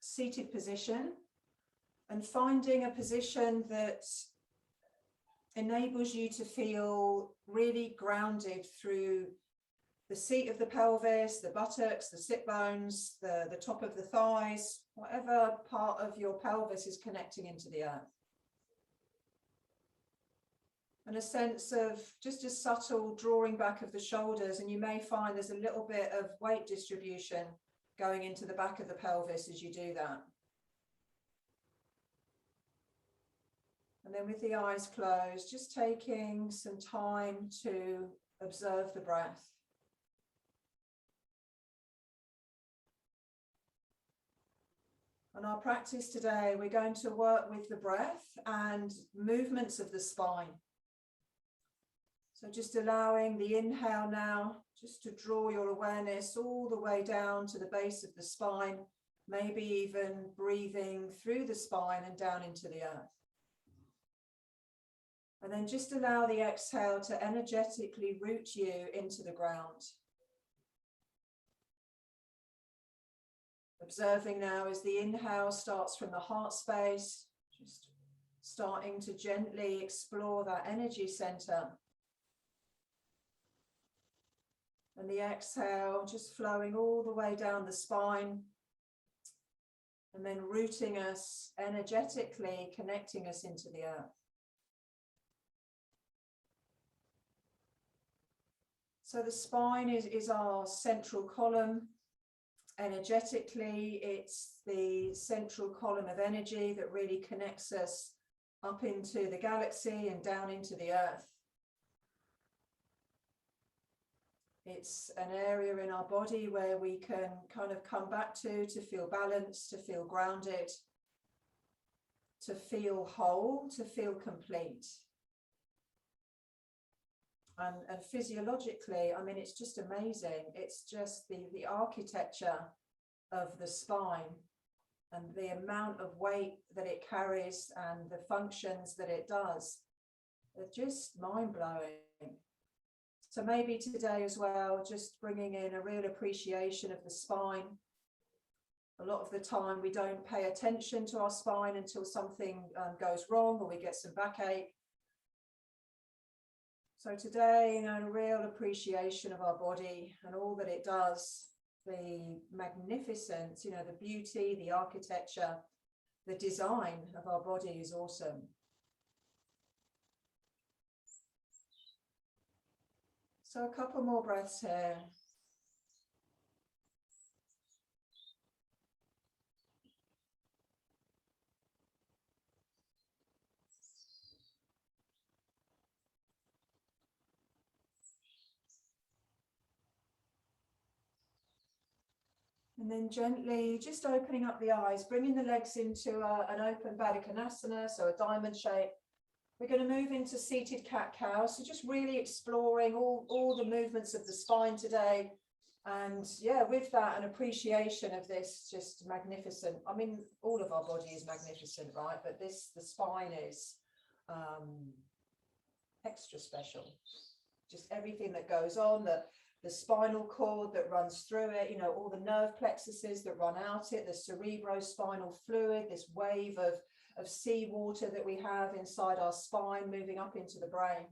seated position and finding a position that enables you to feel really grounded through the seat of the pelvis, the buttocks, the sit bones, the top of the thighs, whatever part of your pelvis is connecting into the earth. And a sense of just a subtle drawing back of the shoulders, and you may find there's a little bit of weight distribution going into the back of the pelvis as you do that. And then with the eyes closed, just taking some time to observe the breath. On our practice today, we're going to work with the breath and movements of the spine. So just allowing the inhale now, just to draw your awareness all the way down to the base of the spine, maybe even breathing through the spine and down into the earth. And then just allow the exhale to energetically root you into the ground. Observing now as the inhale starts from the heart space, just starting to gently explore that energy center. And the exhale just flowing all the way down the spine and then rooting us energetically, connecting us into the earth. So the spine is our central column. Energetically, it's the central column of energy that really connects us up into the galaxy and down into the earth. It's an area in our body where we can kind of come back to feel balanced, to feel grounded, to feel whole, to feel complete. And physiologically, I mean, it's just amazing. It's just the architecture of the spine and the amount of weight that it carries and the functions that it does. They're just mind-blowing. So maybe today as well, just bringing in a real appreciation of the spine. A lot of the time we don't pay attention to our spine until something goes wrong or we get some backache. So today, a real appreciation of our body and all that it does, the magnificence, the beauty, the architecture, the design of our body is awesome. So a couple more breaths here. And then gently just opening up the eyes, bringing the legs into an open Baddha Konasana, so a diamond shape. We're going to move into seated cat-cow. So just really exploring all the movements of the spine today. And yeah, with that, an appreciation of this just magnificent. I mean, all of our body is magnificent, right? But the spine is extra special. Just everything that goes on, the spinal cord that runs through it, all the nerve plexuses that run out it, the cerebrospinal fluid, this wave of seawater that we have inside our spine moving up into the brain.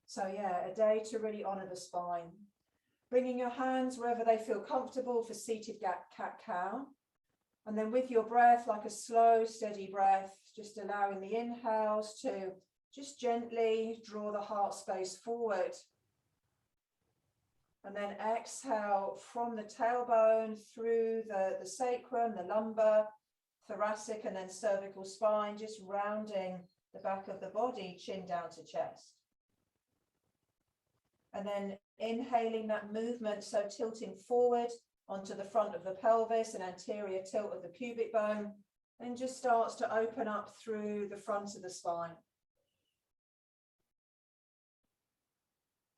So yeah, a day to really honor the spine. Bringing your hands wherever they feel comfortable for seated cat-cow. And then with your breath, like a slow, steady breath, just allowing the inhales to just gently draw the heart space forward. And then exhale from the tailbone through the sacrum, the lumbar, thoracic, and then cervical spine, just rounding the back of the body, chin down to chest. And then inhaling that movement, so tilting forward onto the front of the pelvis and anterior tilt of the pubic bone, and just starts to open up through the front of the spine.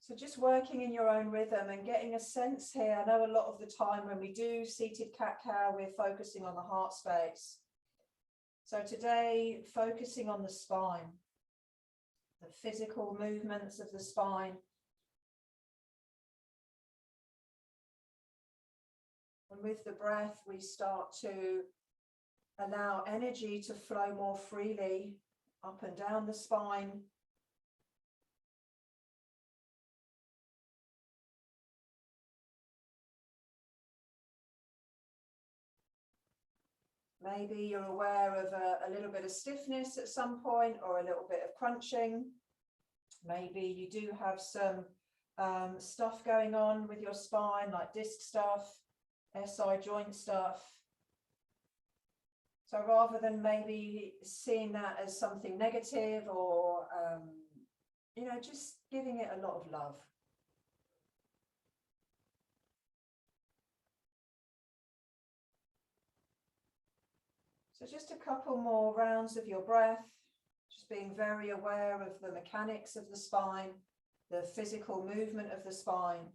So just working in your own rhythm and getting a sense here. I know a lot of the time when we do seated cat-cow, we're focusing on the heart space. So today, focusing on the spine, the physical movements of the spine. And with the breath, we start to allow energy to flow more freely up and down the spine. Maybe you're aware of a little bit of stiffness at some point, or a little bit of crunching. Maybe you do have some stuff going on with your spine, like disc stuff, SI joint stuff. So rather than maybe seeing that as something negative, or, you know, just giving it a lot of love. So just a couple more rounds of your breath, just being very aware of the mechanics of the spine, the physical movement of the spine.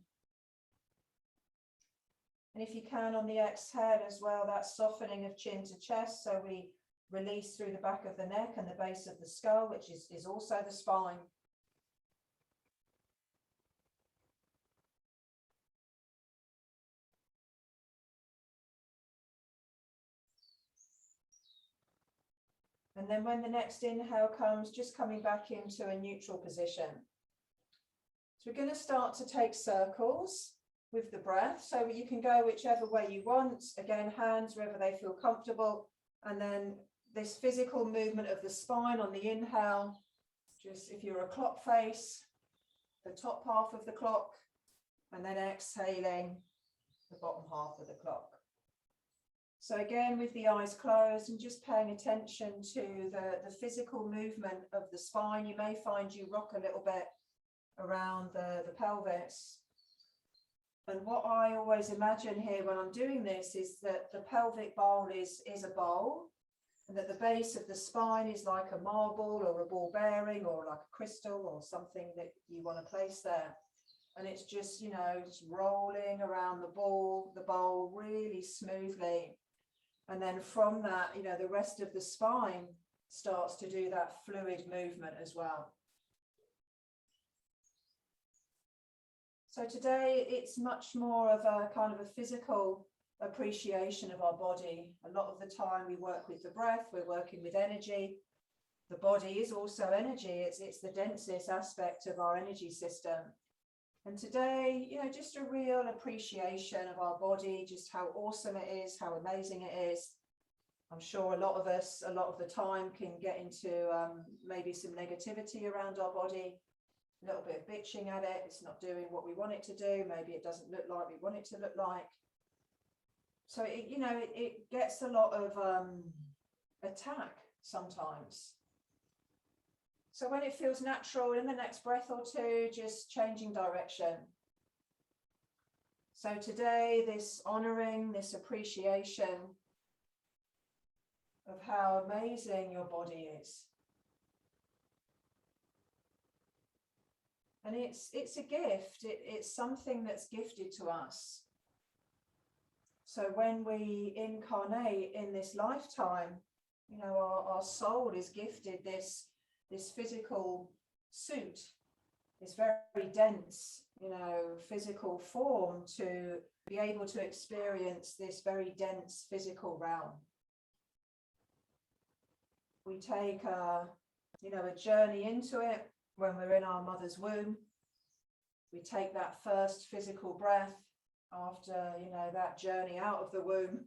And if you can, on the exhale as well, that softening of chin to chest, so we release through the back of the neck and the base of the skull, which is also the spine. And then when the next inhale comes, just coming back into a neutral position. So we're going to start to take circles with the breath. So you can go whichever way you want. Again, hands wherever they feel comfortable. And then this physical movement of the spine on the inhale, just if you're a clock face, the top half of the clock, and then exhaling the bottom half of the clock. So again, with the eyes closed and just paying attention to the physical movement of the spine. You may find you rock a little bit around the pelvis. And what I always imagine here when I'm doing this is that the pelvic bowl is a bowl, and that the base of the spine is like a marble or a ball bearing or like a crystal or something that you want to place there. And it's just, you know, just rolling around the bowl really smoothly. And then from that, you know, the rest of the spine starts to do that fluid movement as well. So today it's much more of a kind of a physical appreciation of our body. A lot of the time we work with the breath, we're working with energy. The body is also energy. It's the densest aspect of our energy system. And today, you know, just a real appreciation of our body, just how awesome it is, how amazing it is. I'm sure a lot of us, a lot of the time, can get into maybe some negativity around our body, a little bit of bitching at it. It's not doing what we want it to do. Maybe it doesn't look like we want it to look like. So, it gets a lot of attack sometimes. So when it feels natural, in the next breath or two, just changing direction. So today, this honoring, this appreciation of how amazing your body is. And it's a gift. It's something that's gifted to us. So when we incarnate in this lifetime, you know, our soul is gifted this physical suit, this very dense, you know, physical form to be able to experience this very dense physical realm. We take a journey into it when we're in our mother's womb. We take that first physical breath after, you know, that journey out of the womb.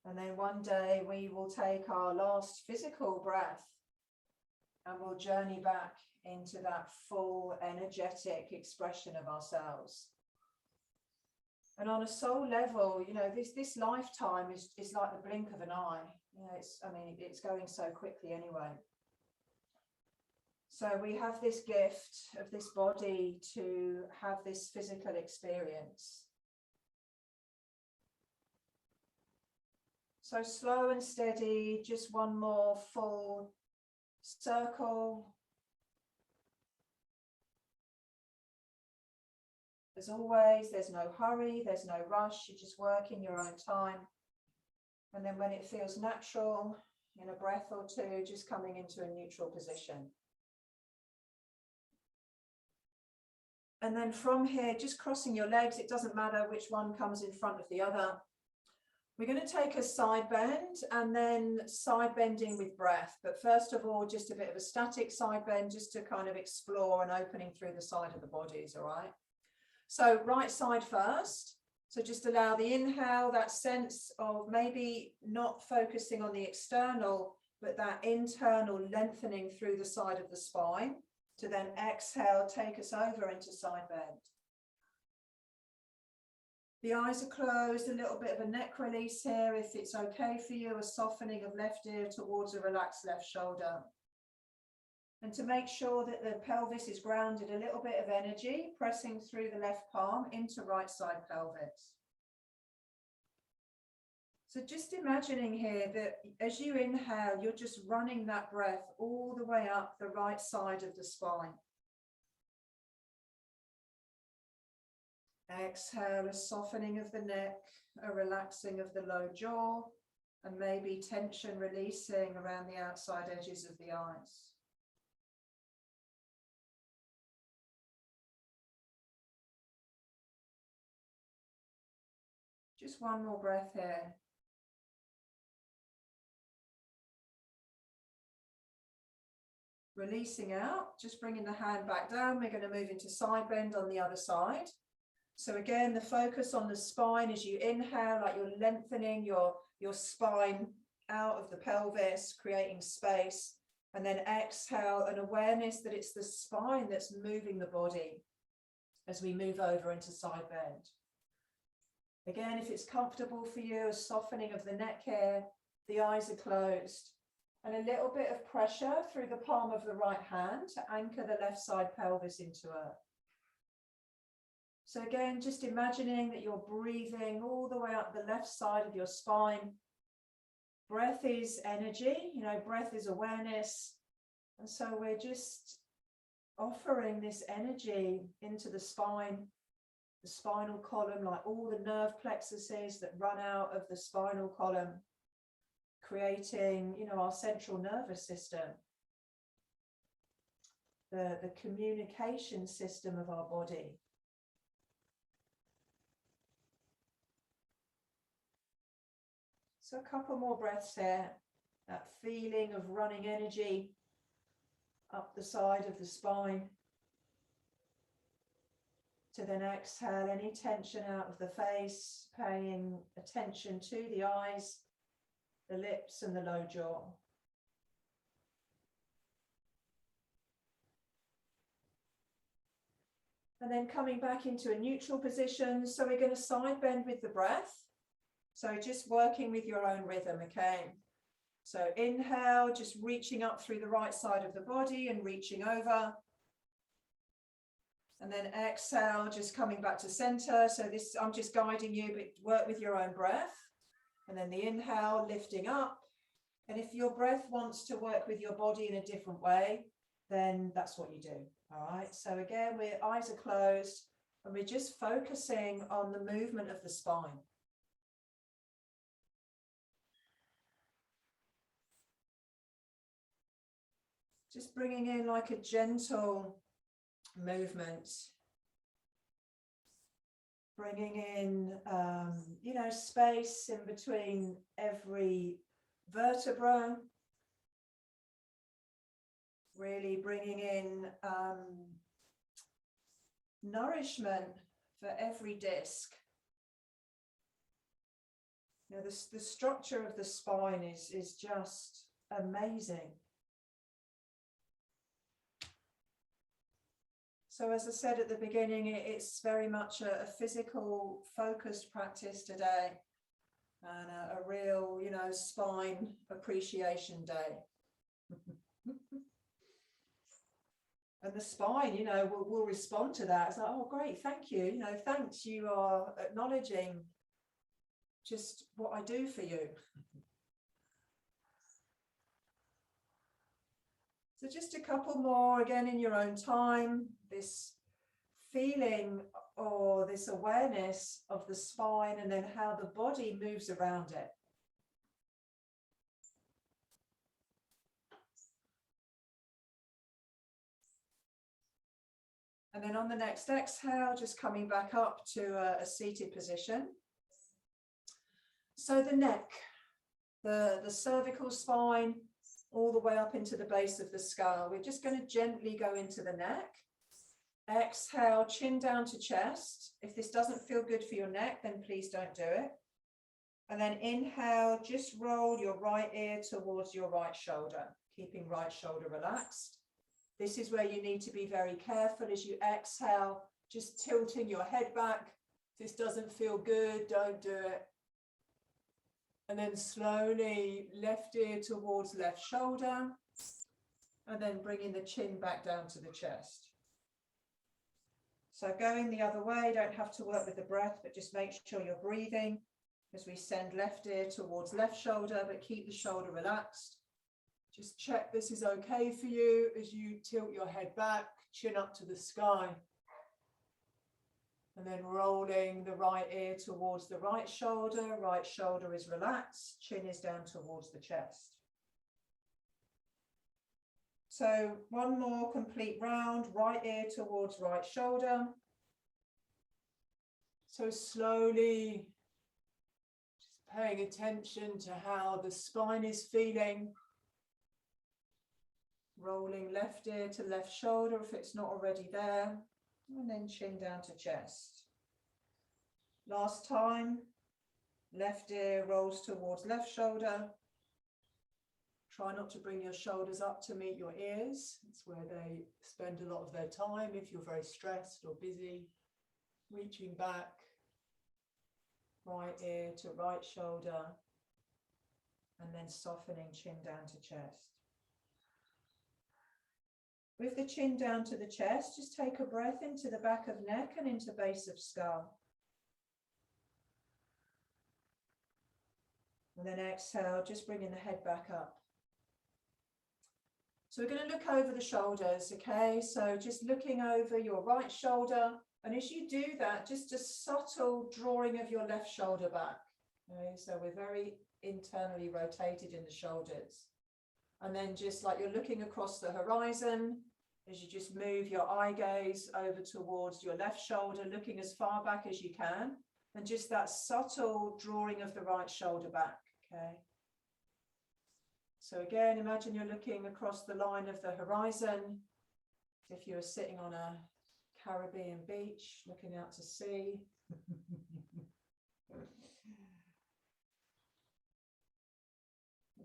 And then one day we will take our last physical breath and we'll journey back into that full energetic expression of ourselves. And on a soul level, you know, this lifetime is like the blink of an eye. You know, it's going so quickly anyway. So we have this gift of this body to have this physical experience. So slow and steady, just one more full circle. As always, there's no hurry, there's no rush, you just work in your own time. And then when it feels natural, in a breath or two, just coming into a neutral position. And then from here, just crossing your legs, it doesn't matter which one comes in front of the other. We're going to take a side bend and then side bending with breath. But first of all, just a bit of a static side bend, just to kind of explore an opening through the side of the bodies, all right? So right side first. So just allow the inhale, that sense of maybe not focusing on the external, but that internal lengthening through the side of the spine, to then exhale, take us over into side bend. The eyes are closed, a little bit of a neck release here. If it's okay for you, a softening of left ear towards a relaxed left shoulder. And to make sure that the pelvis is grounded, a little bit of energy pressing through the left palm into right side pelvis. So just imagining here that as you inhale, you're just running that breath all the way up the right side of the spine. Exhale, a softening of the neck, a relaxing of the low jaw, and maybe tension releasing around the outside edges of the eyes. Just one more breath here. Releasing out, just bringing the hand back down. We're going to move into side bend on the other side. So again, the focus on the spine as you inhale, like you're lengthening your spine out of the pelvis, creating space. And then exhale, an awareness that it's the spine that's moving the body as we move over into side bend. Again, if it's comfortable for you, a softening of the neck here, the eyes are closed. And a little bit of pressure through the palm of the right hand to anchor the left side pelvis into earth. So again, just imagining that you're breathing all the way up the left side of your spine. Breath is energy, breath is awareness. And so we're just offering this energy into the spine, the spinal column, like all the nerve plexuses that run out of the spinal column, creating, our central nervous system, the communication system of our body. So a couple more breaths here, that feeling of running energy up the side of the spine, to then exhale any tension out of the face, paying attention to the eyes, the lips and the low jaw. And then coming back into a neutral position. So we're going to side bend with the breath. So just working with your own rhythm, okay? So inhale, just reaching up through the right side of the body and reaching over. And then exhale, just coming back to center. So this, I'm just guiding you, but work with your own breath. And then the inhale, lifting up. And if your breath wants to work with your body in a different way, then that's what you do. All right. So again, eyes are closed and we're just focusing on the movement of the spine. Just bringing in like a gentle movement. Bringing in, space in between every vertebra. Really bringing in nourishment for every disc. The structure of the spine is just amazing. So as I said at the beginning, it's very much a physical focused practice today, and a real, spine appreciation day. And the spine, will respond to that. It's like, oh, great, thank you. Thanks, you are acknowledging just what I do for you. So just a couple more, again, in your own time, this feeling or this awareness of the spine and then how the body moves around it. And then on the next exhale, just coming back up to a seated position. So the neck, the cervical spine, all the way up into the base of the skull. We're just going to gently go into the neck. Exhale, chin down to chest. If this doesn't feel good for your neck, then please don't do it. And then inhale, just roll your right ear towards your right shoulder, keeping right shoulder relaxed. This is where you need to be very careful as you exhale, just tilting your head back. If this doesn't feel good, don't do it. And then slowly left ear towards left shoulder, and then bringing the chin back down to the chest. So going the other way, don't have to work with the breath, but just make sure you're breathing as we send left ear towards left shoulder, but keep the shoulder relaxed. Just check this is okay for you as you tilt your head back, chin up to the sky. And then rolling the right ear towards the right shoulder is relaxed, chin is down towards the chest. So one more complete round, right ear towards right shoulder. So slowly, just paying attention to how the spine is feeling. Rolling left ear to left shoulder if it's not already there. And then chin down to chest. Last time, left ear rolls towards left shoulder. Try not to bring your shoulders up to meet your ears. It's where they spend a lot of their time if you're very stressed or busy. Reaching back, right ear to right shoulder, and then softening chin down to chest. With the chin down to the chest, just take a breath into the back of neck and into base of skull. And then exhale, just bringing the head back up. So we're going to look over the shoulders, okay? So just looking over your right shoulder. And as you do that, just a subtle drawing of your left shoulder back. Okay? So we're very internally rotated in the shoulders. And then just like you're looking across the horizon, as you just move your eye gaze over towards your left shoulder, looking as far back as you can, and just that subtle drawing of the right shoulder back, okay? So again, imagine you're looking across the line of the horizon, as if you were sitting on a Caribbean beach, looking out to sea.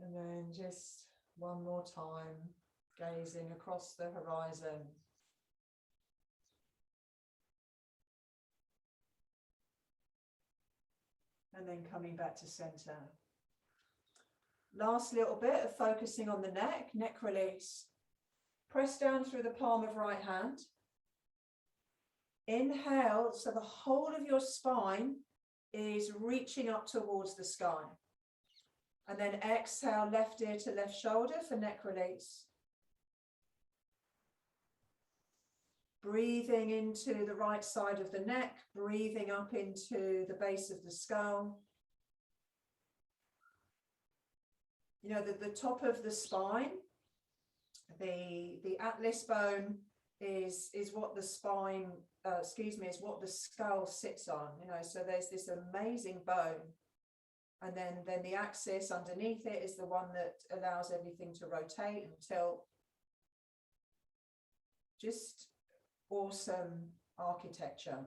And then just one more time, gazing across the horizon. And then coming back to center. Last little bit of focusing on the neck release. Press down through the palm of right hand. Inhale, so the whole of your spine is reaching up towards the sky. And then exhale, left ear to left shoulder for neck release. Breathing into the right side of the neck, breathing up into the base of the skull. You know, the top of the spine, the atlas bone is what the spine, is what the skull sits on, you know, so there's this amazing bone. And then the axis underneath it is the one that allows everything to rotate and tilt. Just awesome architecture.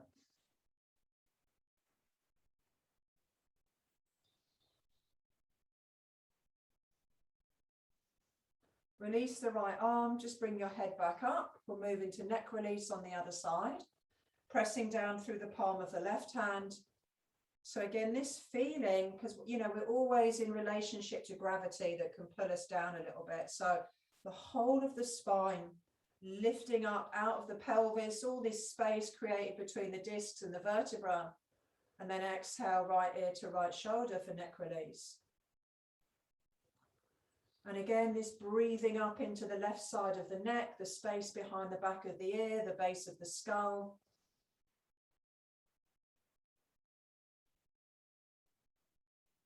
Release the right arm, just bring your head back up. We'll move into neck release on the other side, pressing down through the palm of the left hand. So again, this feeling, because, you know, we're always in relationship to gravity that can pull us down a little bit. So the whole of the spine lifting up out of the pelvis, all this space created between the discs and the vertebra. And then exhale, right ear to right shoulder for neck release. And again, this breathing up into the left side of the neck, the space behind the back of the ear, the base of the skull.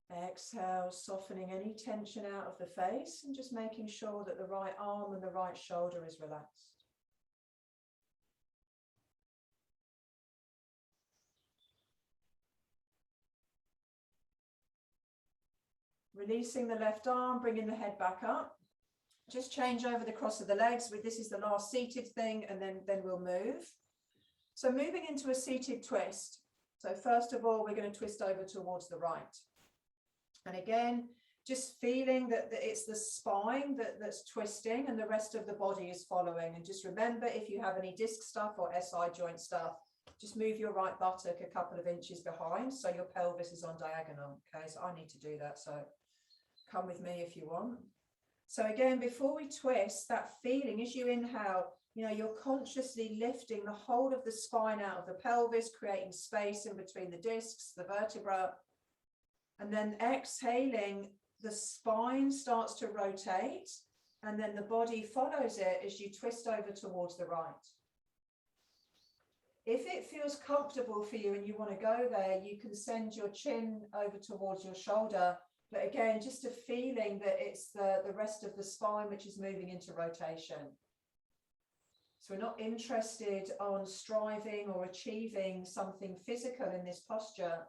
Exhale, softening any tension out of the face and just making sure that the right arm and the right shoulder is relaxed. Releasing the left arm, bringing the head back up. Just change over the cross of the legs. This is the last seated thing, and then we'll move. So moving into a seated twist. So first of all, we're going to twist over towards the right. And again, just feeling that it's the spine that's twisting and the rest of the body is following. And just remember, if you have any disc stuff or SI joint stuff, just move your right buttock a couple of inches behind so your pelvis is on diagonal. Okay, so I need to do that. So come with me if you want. So again, before we twist, that feeling as you inhale, you know, you're consciously lifting the whole of the spine out of the pelvis, creating space in between the discs, the vertebra. And then exhaling, the spine starts to rotate, and then the body follows it as you twist over towards the right. If it feels comfortable for you and you want to go there, you can send your chin over towards your shoulder. But again, just a feeling that it's the rest of the spine which is moving into rotation. So we're not interested on striving or achieving something physical in this posture.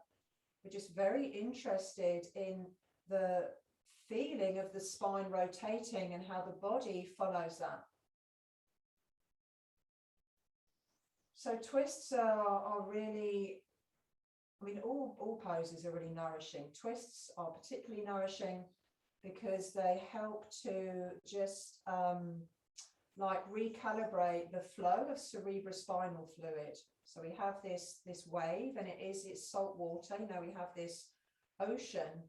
We're just very interested in the feeling of the spine rotating and how the body follows that. So twists are really, I mean, all poses are really nourishing. Twists are particularly nourishing because they help to just like recalibrate the flow of cerebrospinal fluid. So we have this wave, and it's salt water. You know, we have this ocean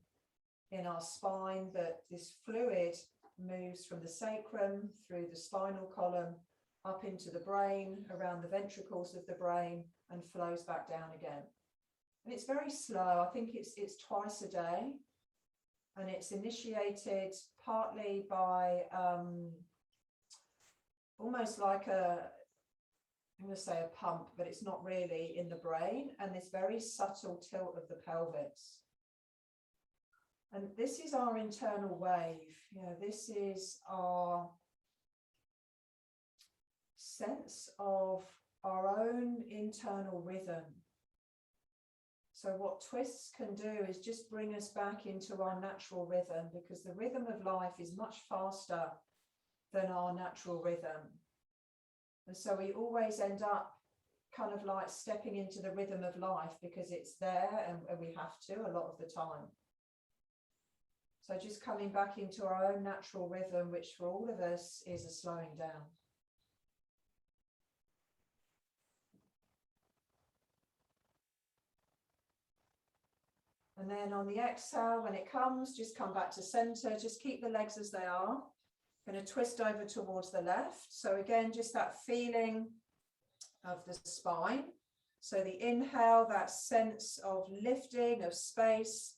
in our spine, that this fluid moves from the sacrum through the spinal column up into the brain, around the ventricles of the brain, and flows back down again. And it's very slow. I think it's twice a day, and it's initiated partly by almost like I'm going to say a pump, but it's not really, in the brain, and this very subtle tilt of the pelvis. And this is our internal wave. You know, this is our sense of our own internal rhythm. So what twists can do is just bring us back into our natural rhythm, because the rhythm of life is much faster than our natural rhythm. And so we always end up kind of like stepping into the rhythm of life because it's there, and we have to a lot of the time. So just coming back into our own natural rhythm, which for all of us is a slowing down. And then on the exhale, when it comes, just come back to center. Just keep the legs as they are. Going to twist over towards the left. So again, just that feeling of the spine. So the inhale, that sense of lifting, of space.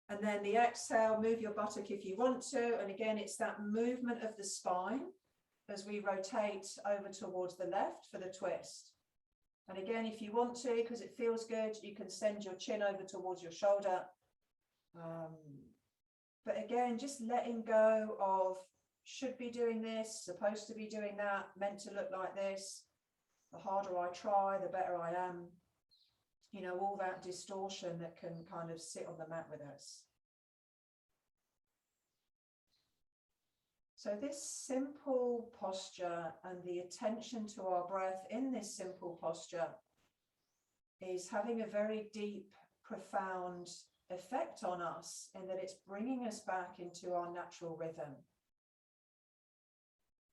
And then the exhale, move your buttock if you want to. And again, it's that movement of the spine as we rotate over towards the left for the twist. And again, if you want to, because it feels good, you can send your chin over towards your shoulder. But again, just letting go of should be doing this, supposed to be doing that, meant to look like this. The harder I try, the better I am. You know, all that distortion that can kind of sit on the mat with us. So this simple posture and the attention to our breath in this simple posture is having a very deep, profound effect on us, in that it's bringing us back into our natural rhythm.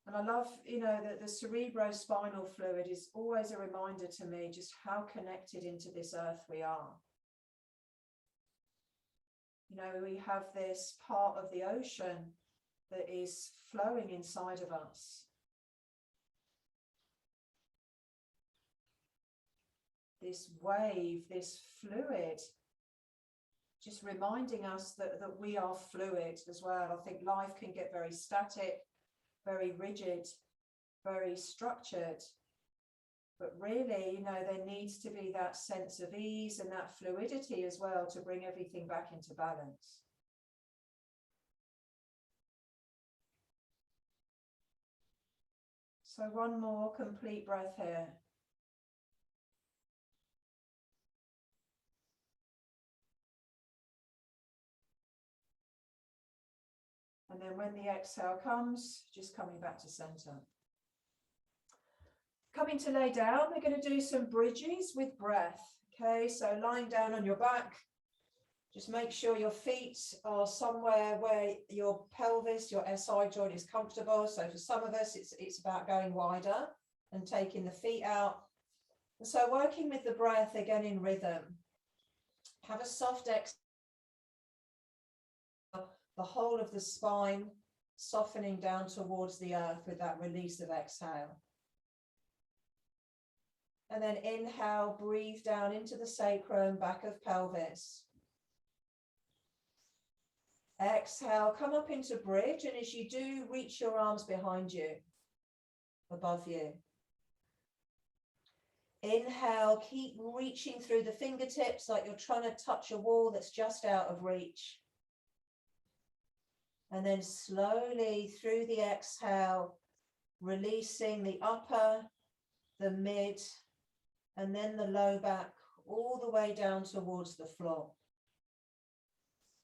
And I love, you know, that the cerebrospinal fluid is always a reminder to me just how connected into this earth we are. You know, we have this part of the ocean that is flowing inside of us. This wave, this fluid, just reminding us that we are fluid as well. I think life can get very static, very rigid, very structured. But really, you know, there needs to be that sense of ease and that fluidity as well to bring everything back into balance. So one more complete breath here. And then when the exhale comes, just coming back to center. Coming to lay down, we're going to do some bridges with breath. Okay, so lying down on your back, just make sure your feet are somewhere where your pelvis, your SI joint is comfortable. So for some of us, it's about going wider and taking the feet out. And so working with the breath again in rhythm. Have a soft exhale, the whole of the spine softening down towards the earth with that release of exhale. And then inhale, breathe down into the sacrum, back of pelvis. Exhale, come up into bridge, and as you do, reach your arms behind you, above you. Inhale, keep reaching through the fingertips like you're trying to touch a wall that's just out of reach. And then slowly through the exhale, releasing the upper, the mid, and then the low back all the way down towards the floor.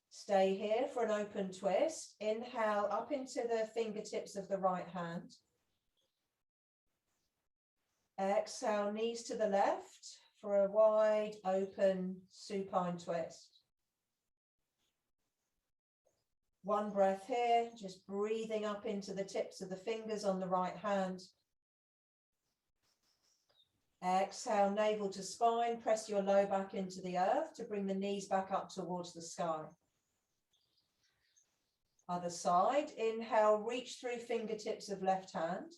Stay here for an open twist. Inhale up into the fingertips of the right hand. Exhale, knees to the left for a wide open supine twist. One breath here, just breathing up into the tips of the fingers on the right hand. Exhale, navel to spine, press your low back into the earth to bring the knees back up towards the sky. Other side, inhale, reach through fingertips of left hand.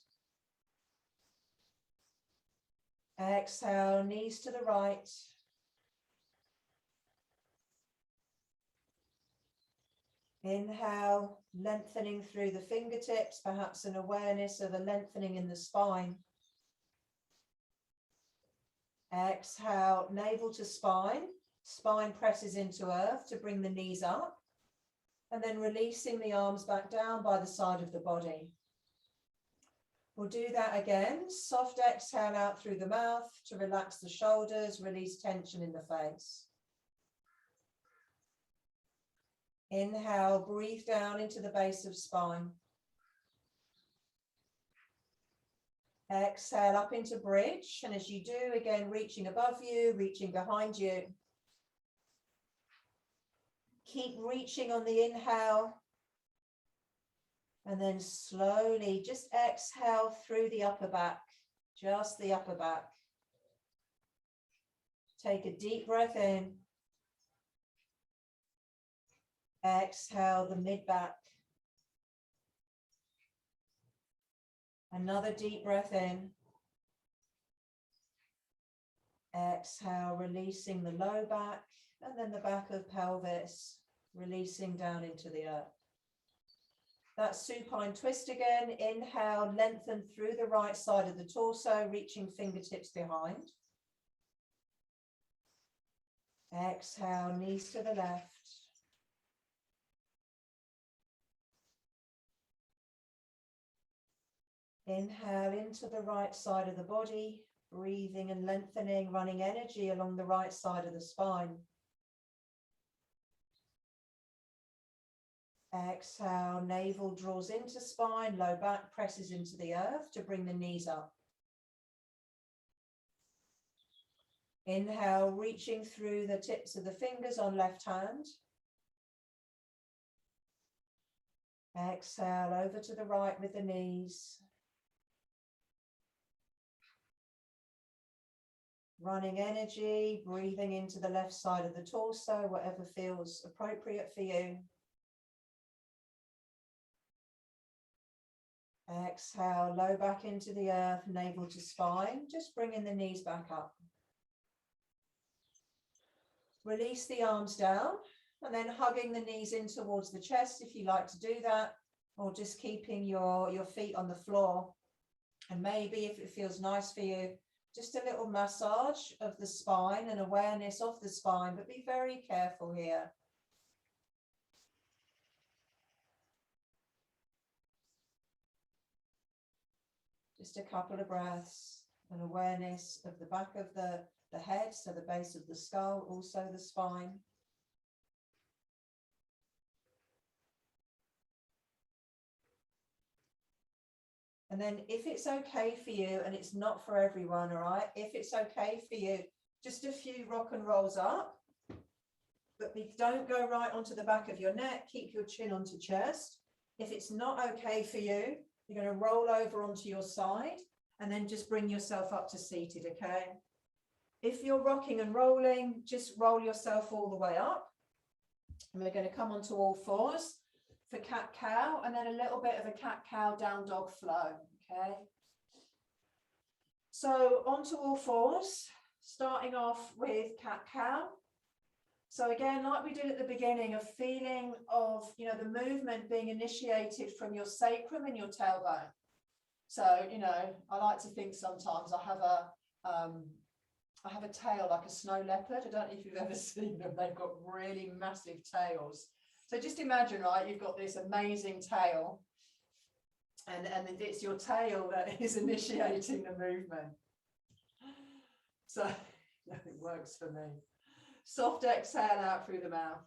Exhale, knees to the right. Inhale, lengthening through the fingertips, perhaps an awareness of a lengthening in the spine. Exhale, navel to spine. Spine presses into earth to bring the knees up. And then releasing the arms back down by the side of the body. We'll do that again. Soft exhale out through the mouth to relax the shoulders, release tension in the face. Inhale, breathe down into the base of spine. Exhale up into bridge. And as you do, again, reaching above you, reaching behind you. Keep reaching on the inhale. And then slowly just exhale through the upper back, just the upper back. Take a deep breath in. Exhale the mid back. Another deep breath in. Exhale, releasing the low back and then the back of pelvis, releasing down into the earth. That supine twist again. Inhale, lengthen through the right side of the torso, reaching fingertips behind. Exhale, knees to the left. Inhale into the right side of the body, breathing and lengthening, running energy along the right side of the spine. Exhale, navel draws into spine, low back presses into the earth to bring the knees up. Inhale, reaching through the tips of the fingers on left hand. Exhale, over to the right with the knees. Running energy, breathing into the left side of the torso, whatever feels appropriate for you. Exhale, low back into the earth, navel to spine, just bringing the knees back up. Release the arms down and then hugging the knees in towards the chest if you like to do that, or just keeping your feet on the floor. And maybe if it feels nice for you, just a little massage of the spine and awareness of the spine, but be very careful here. Just a couple of breaths and awareness of the back of the head, so the base of the skull, also the spine. And then if it's okay for you, and it's not for everyone, all right, if it's okay for you, just a few rock and rolls up, but don't go right onto the back of your neck. Keep your chin onto chest. If it's not okay for you, you're going to roll over onto your side and then just bring yourself up to seated, okay? If you're rocking and rolling, just roll yourself all the way up. And we're going to come onto all fours for cat-cow, and then a little bit of a cat-cow down dog flow, okay? So onto all fours, starting off with cat-cow. So again, like we did at the beginning, a feeling of, you know, the movement being initiated from your sacrum and your tailbone. So, you know, I like to think sometimes I have a tail like a snow leopard. I don't know if you've ever seen them. They've got really massive tails. So just imagine, right, you've got this amazing tail, and it's your tail that is initiating the movement. So it works for me. Soft exhale out through the mouth.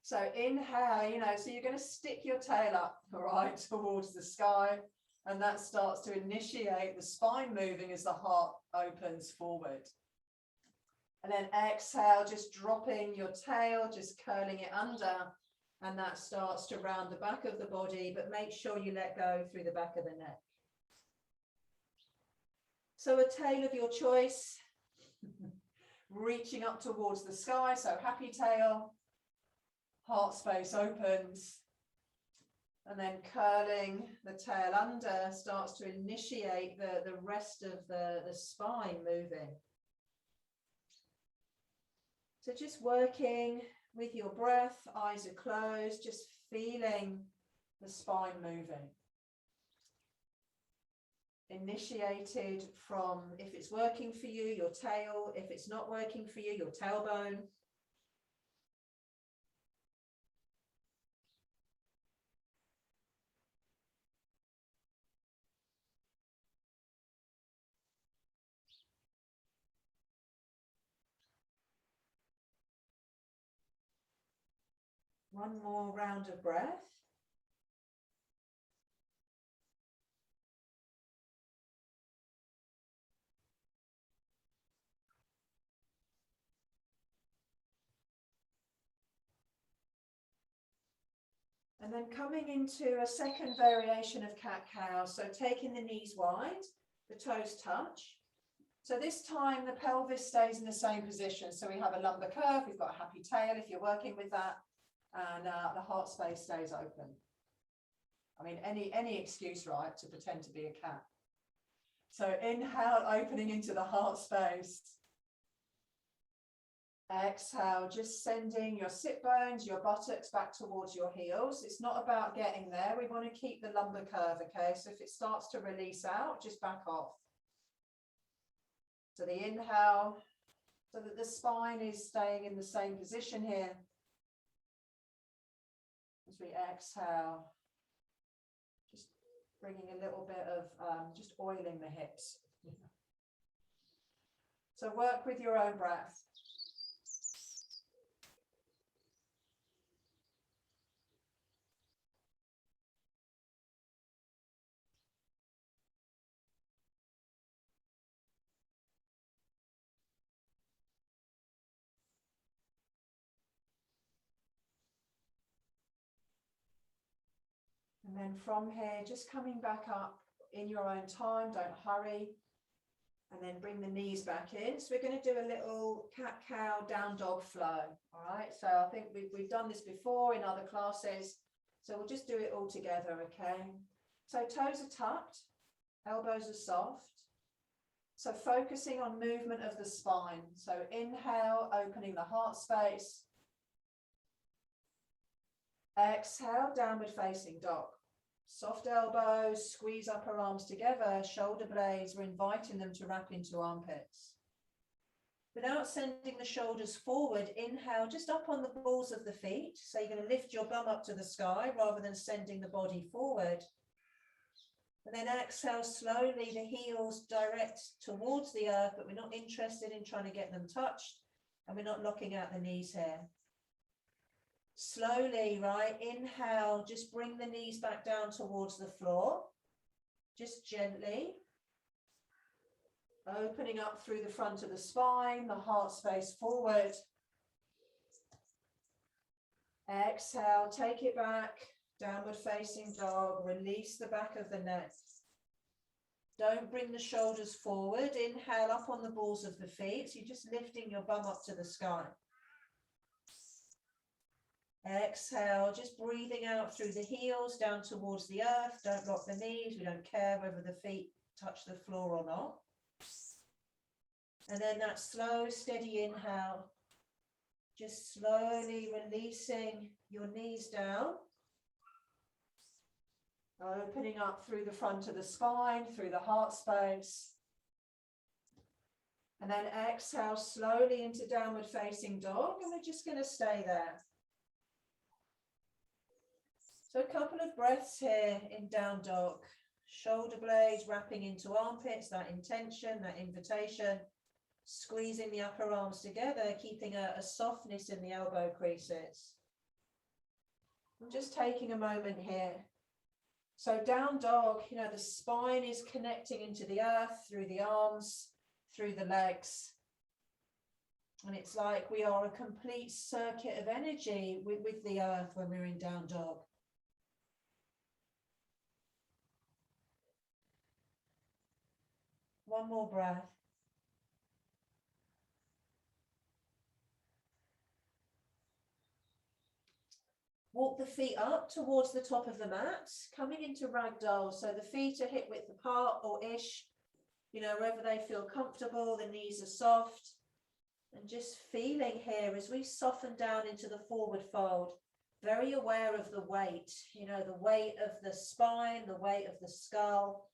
So inhale, you know, so you're going to stick your tail up, all right, towards the sky, and that starts to initiate the spine moving as the heart opens forward. And then exhale, just dropping your tail, just curling it under, and that starts to round the back of the body, but make sure you let go through the back of the neck. So a tail of your choice, reaching up towards the sky, so happy tail, heart space opens, and then curling the tail under starts to initiate the rest of the spine moving. So just working with your breath, eyes are closed, just feeling the spine moving. Initiated from, if it's working for you, your tail. If it's not working for you, your tailbone. One more round of breath. And then coming into a second variation of cat-cow. So taking the knees wide, the toes touch. So this time the pelvis stays in the same position. So we have a lumbar curve, we've got a happy tail if you're working with that, and the heart space stays open. I mean, any excuse, right, to pretend to be a cat. So inhale, opening into the heart space. Exhale, just sending your sit bones, your buttocks back towards your heels. It's not about getting there. We want to keep the lumbar curve, okay? So if it starts to release out, just back off. So the inhale, so that the spine is staying in the same position here. As we exhale, just bringing a little bit of, just oiling the hips. So work with your own breath. And then from here, just coming back up in your own time, don't hurry. And then bring the knees back in. So we're going to do a little cat-cow down dog flow. All right. So I think we've done this before in other classes. So we'll just do it all together. Okay. So toes are tucked, elbows are soft. So focusing on movement of the spine. So inhale, opening the heart space. Exhale, downward facing dog. Soft elbows, squeeze upper arms together, shoulder blades, we're inviting them to wrap into armpits. Without sending the shoulders forward, inhale just up on the balls of the feet. So you're going to lift your bum up to the sky rather than sending the body forward. And then exhale slowly, the heels direct towards the earth, but we're not interested in trying to get them touched, and we're not locking out the knees here. Slowly, right? Inhale, just bring the knees back down towards the floor. Just gently. Opening up through the front of the spine, the heart space forward. Exhale, take it back, downward facing dog, release the back of the neck. Don't bring the shoulders forward, inhale up on the balls of the feet, so you're just lifting your bum up to the sky. Exhale, just breathing out through the heels, down towards the earth, don't lock the knees, we don't care whether the feet touch the floor or not. And then that slow, steady inhale. Just slowly releasing your knees down. Opening up through the front of the spine, through the heart space. And then exhale slowly into downward facing dog. And we're just going to stay there. So a couple of breaths here in down dog. Shoulder blades wrapping into armpits, that intention, that invitation. Squeezing the upper arms together, keeping a softness in the elbow creases. I'm just taking a moment here. So down dog, you know, the spine is connecting into the earth through the arms, through the legs. And it's like we are a complete circuit of energy with the earth when we're in down dog. One more breath. Walk the feet up towards the top of the mat, coming into ragdoll. So the feet are hip width apart or ish, you know, wherever they feel comfortable, the knees are soft. And just feeling here as we soften down into the forward fold, very aware of the weight, you know, the weight of the spine, the weight of the skull.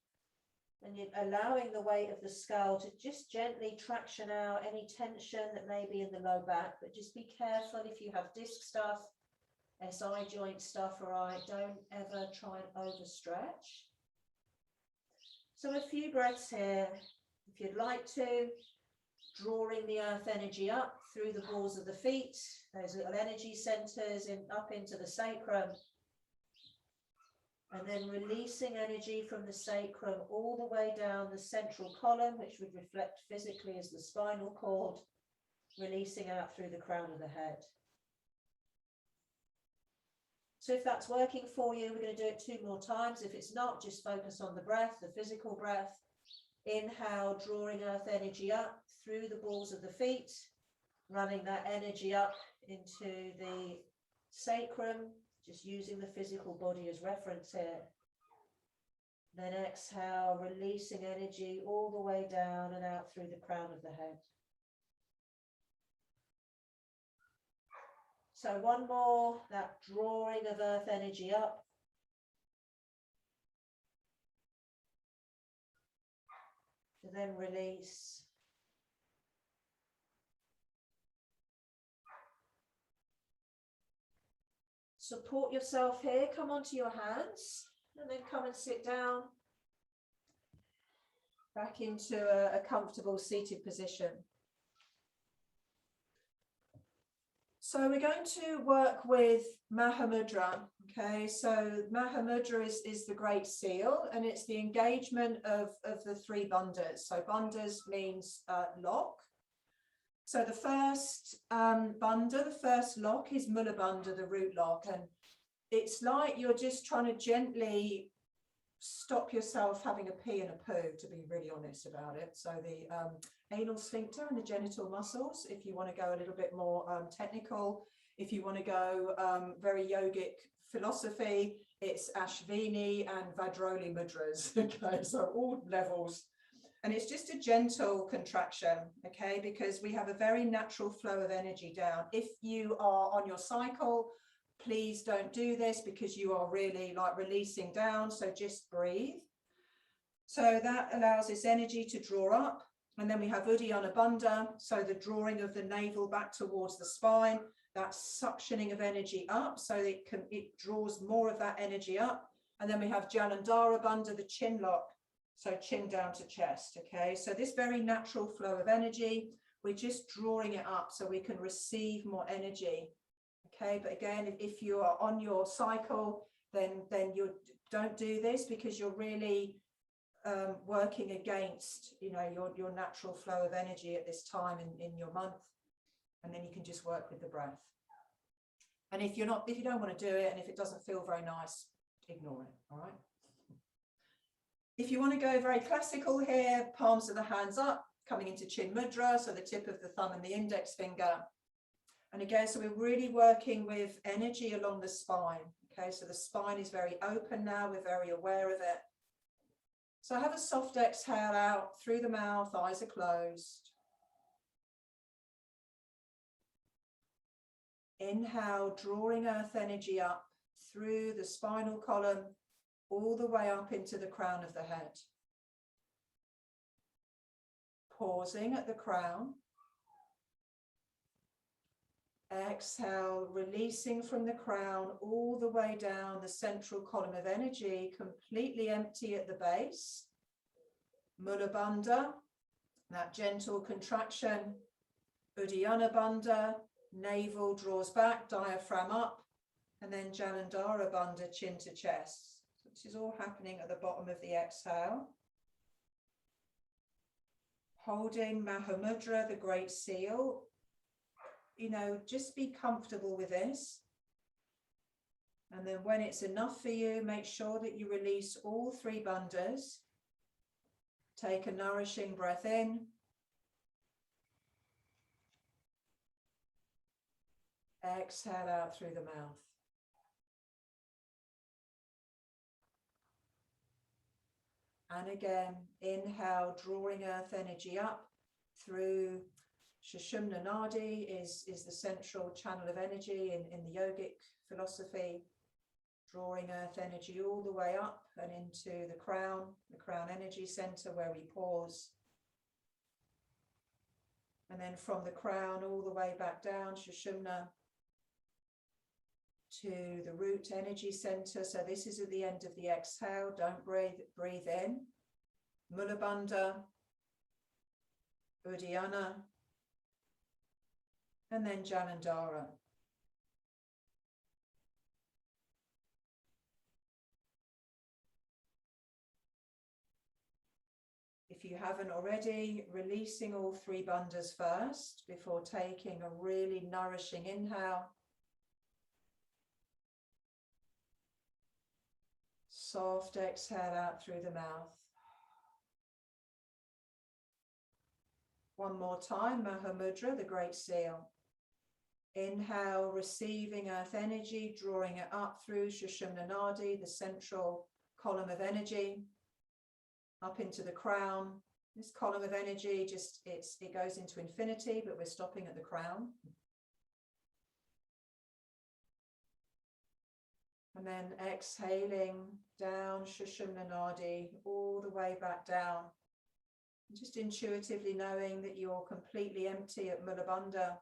And you're allowing the weight of the skull to just gently traction out any tension that may be in the low back. But just be careful if you have disc stuff, SI joint stuff, all right, don't ever try and overstretch. So a few breaths here, if you'd like to, drawing the earth energy up through the balls of the feet, those little energy centers up into the sacrum, and then releasing energy from the sacrum all the way down the central column, which would reflect physically as the spinal cord, releasing out through the crown of the head. So if that's working for you, we're going to do it 2 more times. If it's not, just focus on the breath, the physical breath. Inhale, drawing earth energy up through the balls of the feet, running that energy up into the sacrum, just using the physical body as reference here. Then exhale, releasing energy all the way down and out through the crown of the head. So one more, that drawing of earth energy up. To then release. Support yourself here, come onto your hands, and then come and sit down. Back into a comfortable seated position. So we're going to work with Mahamudra, okay? So Mahamudra is the Great Seal, and it's the engagement of the 3 bandhas. So bandhas means lock. So the first bandha, the first lock is Mula Bandha, the root lock. And it's like you're just trying to gently stop yourself having a pee and a poo, to be really honest about it. So the anal sphincter and the genital muscles, if you want to go a little bit more technical, if you want to go very yogic philosophy, it's Ashvini and Vajroli mudras, okay, so all levels. And it's just a gentle contraction, okay, because we have a very natural flow of energy down. If you are on your cycle, please don't do this because you are really like releasing down, so just breathe. So that allows this energy to draw up. And then we have Uddiyana Bandha, so the drawing of the navel back towards the spine, that suctioning of energy up, so it draws more of that energy up. And then we have Jalandhara Bandha, the chin lock, so chin down to chest, okay? So this very natural flow of energy, we're just drawing it up so we can receive more energy, Okay, but again, if you are on your cycle, then you don't do this, because you're really working against, you know, your natural flow of energy at this time in your month. And then you can just work with the breath. And if you don't want to do it, and if it doesn't feel very nice, ignore it. All right. If you want to go very classical here, palms of the hands up, coming into Chin Mudra, so the tip of the thumb and the index finger. And again, so we're really working with energy along the spine. Okay, so the spine is very open now, we're very aware of it. So have a soft exhale out through the mouth, eyes are closed. Inhale, drawing earth energy up through the spinal column, all the way up into the crown of the head. Pausing at the crown. Exhale, releasing from the crown all the way down the central column of energy, completely empty at the base. Mula Bandha, that gentle contraction. Uddiyana Bandha, navel draws back, diaphragm up, and then Jalandhara Bandha, chin to chest. So this is all happening at the bottom of the exhale. Holding Mahamudra, the Great Seal. You know, just be comfortable with this. And then when it's enough for you, make sure that you release all three bandhas. Take a nourishing breath in. Exhale out through the mouth. And again, inhale, drawing earth energy up through Sushumna Nadi is the central channel of energy in the yogic philosophy, drawing earth energy all the way up and into the crown energy center where we pause. And then from the crown all the way back down, Sushumna, to the root energy center. So this is at the end of the exhale. Don't breathe in. Mula Bandha, Uddiyana, and then Jalandhara. If you haven't already, releasing all three bandhas first before taking a really nourishing inhale. Soft exhale out through the mouth. One more time, Mahamudra, the Great Seal. Inhale, receiving earth energy, drawing it up through Sushumna Nadi, the central column of energy, up into the crown. This column of energy, it goes into infinity, but we're stopping at the crown. And then exhaling down Sushumna Nadi, all the way back down. Just intuitively knowing that you're completely empty at Muladhara,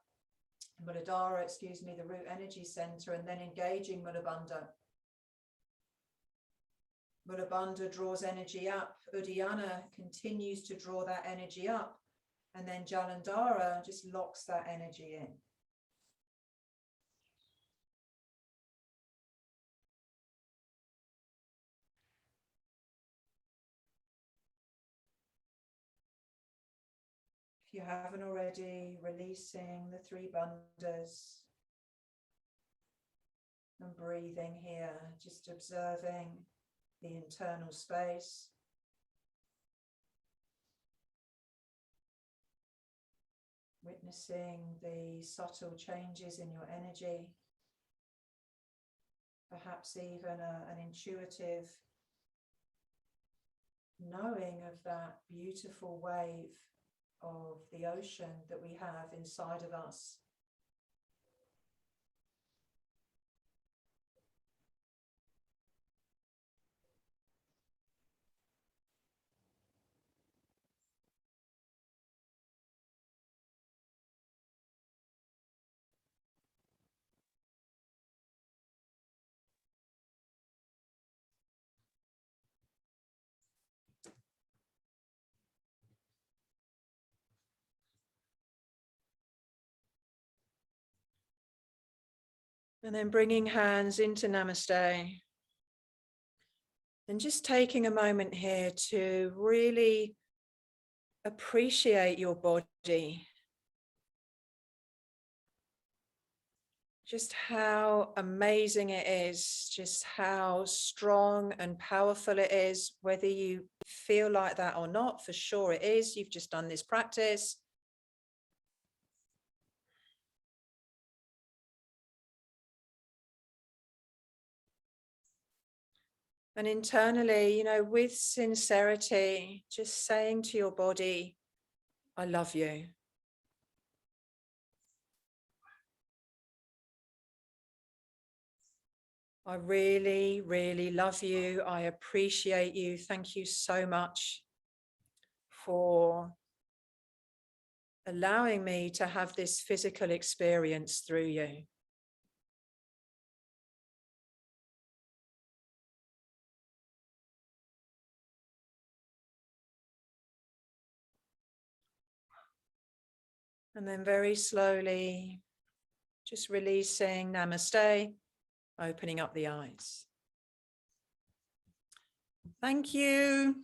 the root energy center, and then engaging Mula Bandha draws energy up. Uddiyana continues to draw that energy up. And then Jalandhara just locks that energy in. If you haven't already, releasing the three bandhas and breathing here, just observing the internal space. Witnessing the subtle changes in your energy, perhaps even an intuitive knowing of that beautiful wave of the ocean that we have inside of us. And then bringing hands into Namaste. And just taking a moment here to really appreciate your body. Just how amazing it is, just how strong and powerful it is, whether you feel like that or not, for sure it is. You've just done this practice. And internally, you know, with sincerity, just saying to your body, I love you. I really, really love you. I appreciate you. Thank you so much for allowing me to have this physical experience through you. And then very slowly, just releasing Namaste, opening up the eyes. Thank you.